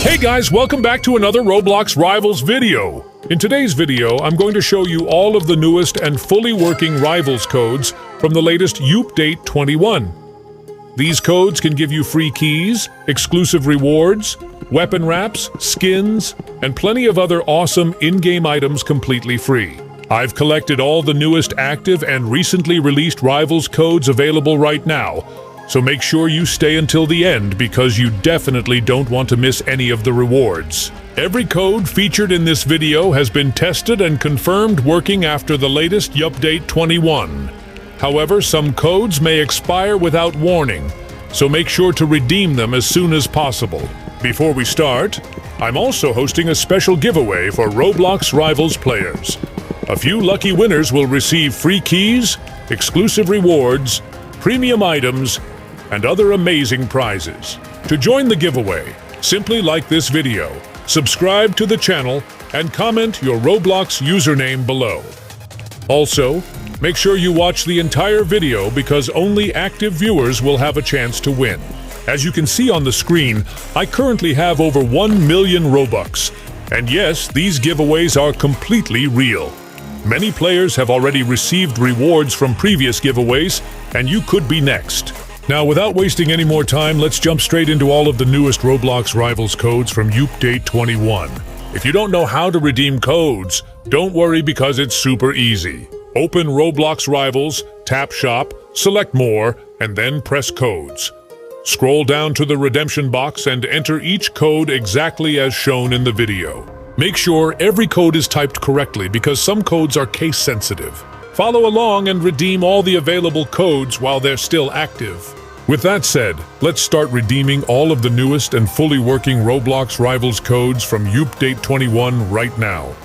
Hey guys, welcome back to another Roblox Rivals video. In today's video, I'm going to show you all of the newest and fully working Rivals codes from the latest Update 21. These codes can give you free keys, exclusive rewards, weapon wraps, skins, and plenty of other awesome in-game items completely free. I've collected all the newest active and recently released Rivals codes available right now, so make sure you stay until the end because you definitely don't want to miss any of the rewards. Every code featured in this video has been tested and confirmed working after the latest Update 21. However, some codes may expire without warning, so make sure to redeem them as soon as possible. Before we start, I'm also hosting a special giveaway for Roblox Rivals players. A few lucky winners will receive free keys, exclusive rewards, premium items, and other amazing prizes. To join the giveaway, simply like this video, subscribe to the channel, and comment your Roblox username below. Also, make sure you watch the entire video because only active viewers will have a chance to win. As you can see on the screen, I currently have over 1 million Robux. And yes, these giveaways are completely real. Many players have already received rewards from previous giveaways, and you could be next. Now, without wasting any more time, let's jump straight into all of the newest Roblox Rivals codes from Update 21. If you don't know how to redeem codes, don't worry because it's super easy. Open Roblox Rivals, tap Shop, select More, and then press Codes. Scroll down to the redemption box and enter each code exactly as shown in the video. Make sure every code is typed correctly because some codes are case-sensitive. Follow along and redeem all the available codes while they're still active. With that said, let's start redeeming all of the newest and fully working Roblox Rivals codes from Update 21 right now.